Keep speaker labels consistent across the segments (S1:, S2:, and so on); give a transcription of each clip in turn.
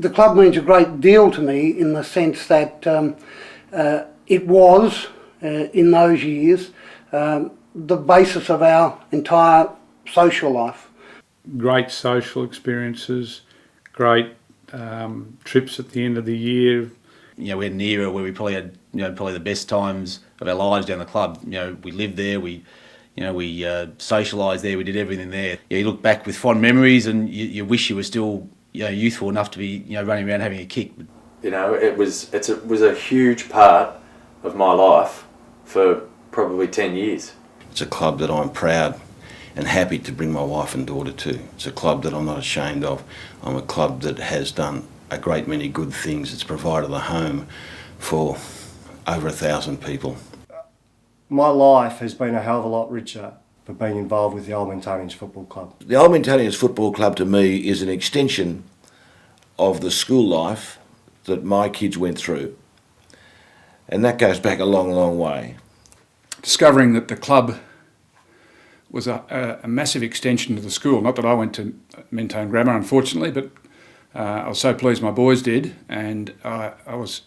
S1: The club means a great deal to me in the sense that it was, in those years, the basis of our entire social life.
S2: Great social experiences, great trips at the end of the year.
S3: We had an era where we probably had, probably the best times of our lives down the club. We lived there, we socialised there, we did everything there. You look back with fond memories, and you wish you were still, youthful enough to be, running around having a kick.
S4: It was a huge part of my life for probably 10 years.
S5: It's a club that I'm proud and happy to bring my wife and daughter to. It's a club that I'm not ashamed of. I'm a club that has done a great many good things. It's provided a home for over 1,000 people.
S6: My life has been a hell of a lot richer for being involved with the Old Mentonians Football Club.
S5: The Old Mentonians Football Club to me is an extension of the school life that my kids went through, and that goes back a long, long way.
S2: Discovering that the club was a massive extension to the school. Not that I went to Mentone Grammar, unfortunately, but I was so pleased my boys did, and I was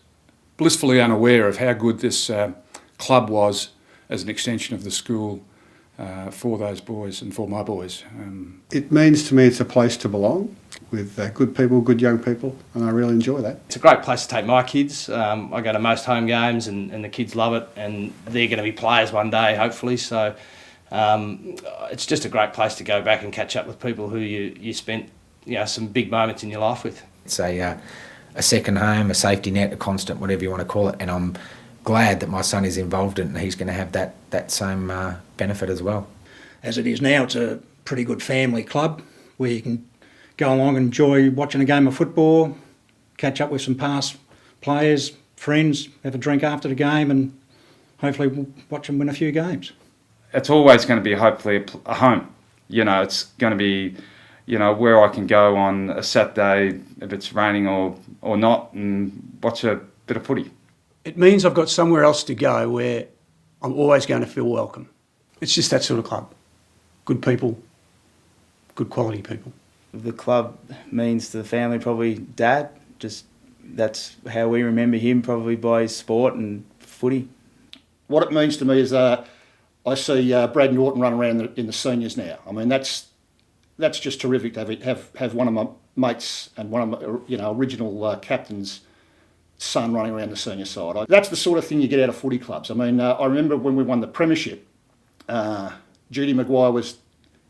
S2: blissfully unaware of how good this club was as an extension of the school for those boys and for my boys.
S7: It means to me it's a place to belong with good people, good young people, and I really enjoy that.
S8: It's a great place to take my kids. I go to most home games and the kids love it, and they're going to be players one day, hopefully, so it's just a great place to go back and catch up with people who you spent some big moments in your life with.
S9: It's a second home, a safety net, a constant, whatever you want to call it, and I'm glad that my son is involved in it and he's going to have that same benefit as well.
S10: As it is now, it's a pretty good family club where you can go along and enjoy watching a game of football, catch up with some past players, friends, have a drink after the game, and hopefully watch them win a few games.
S11: It's always going to be hopefully a home. It's going to be, where I can go on a Saturday if it's raining or not and watch a bit of footy.
S12: It means I've got somewhere else to go where I'm always going to feel welcome. It's just that sort of club. Good people, good quality people.
S13: The club means to the family probably Dad. Just that's how we remember him, probably by his sport and footy.
S6: What it means to me is I see Brad Norton run around in the seniors now. I mean, that's just terrific to have one of my mates and one of my original captains' son running around the senior side. That's the sort of thing you get out of footy clubs. I mean, I remember when we won the premiership, Judy Maguire was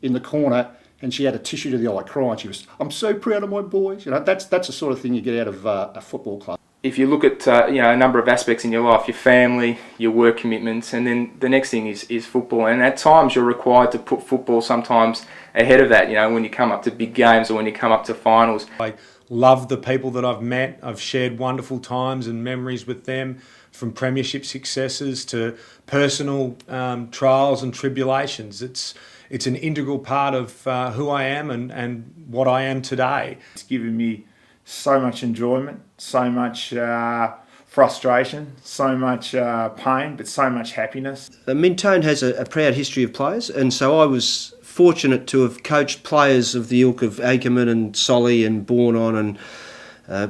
S6: in the corner and she had a tissue to the eye crying. She was, "I'm so proud of my boys." That's the sort of thing you get out of a football club.
S14: If you look at a number of aspects in your life, your family, your work commitments, and then the next thing is football. And at times you're required to put football sometimes ahead of that, when you come up to big games or when you come up to finals.
S15: I love the people that I've met. I've shared wonderful times and memories with them, from premiership successes to personal trials and tribulations. It's an integral part of who I am and what I am today.
S16: It's given me so much enjoyment, so much frustration, so much pain, but so much happiness.
S17: Mentone has a proud history of players, and so I was fortunate to have coached players of the ilk of Ackerman and Solly and Bornon and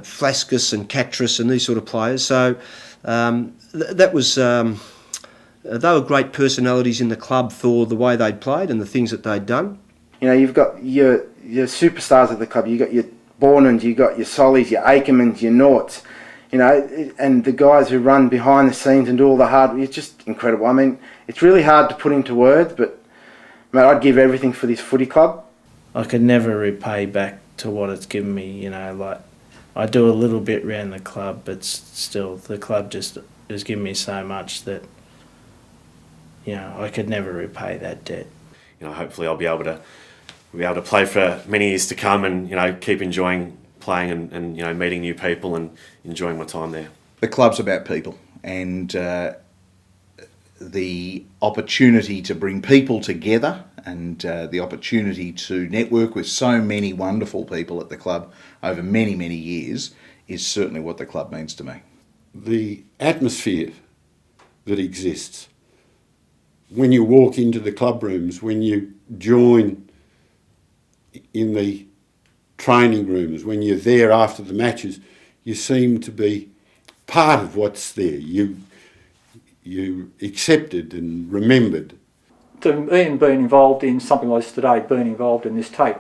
S17: Flaskus and Catras and these sort of players. So that was they were great personalities in the club for the way they'd played and the things that they'd done.
S18: You've got your superstars of the club. You've got your Bornons, you've got your Sollys, your Ackermans, your Norts, and the guys who run behind the scenes and do all the hard. It's just incredible. I mean, it's really hard to put into words, but mate, I'd give everything for this footy club.
S13: I could never repay back to what it's given me. I do a little bit around the club, but still, the club just has given me so much that I could never repay that debt.
S19: Hopefully I'll be able to play for many years to come, and keep enjoying playing and meeting new people and enjoying my time there.
S20: The club's about people, and the opportunity to bring people together and the opportunity to network with so many wonderful people at the club over many, many years is certainly what the club means to me.
S2: The atmosphere that exists when you walk into the club rooms, when you join in the
S21: training rooms, when you're there after the matches, you seem to be part of what's there. You accepted and remembered.
S22: To Ian being involved in something like this today, being involved in this tape,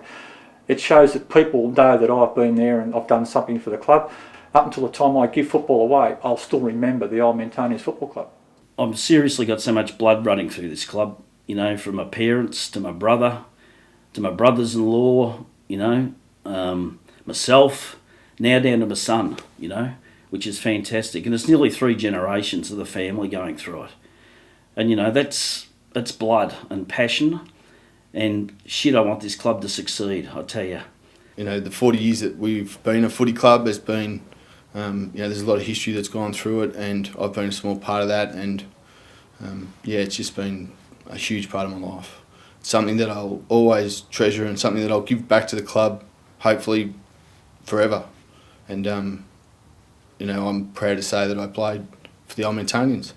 S22: it shows that people know that I've been there and I've done something for the club. Up until the time I give football away, I'll still remember the old Mentonians Football Club.
S23: I've seriously got so much blood running through this club, you know, from my parents to my brother, to my brothers-in-law, you know, myself, now down to my son, you know, which is fantastic. And it's nearly 3 generations of the family going through it. And, you know, that's blood and passion. And shit, I want this club to succeed, I tell you.
S24: You know, the 40 years that we've been a footy club has been, you know, there's a lot of history that's gone through it, and I've been a small part of that. And yeah, it's just been a huge part of my life. It's something that I'll always treasure and something that I'll give back to the club, hopefully forever. And, you know, I'm proud to say that I played for the old Mentonians.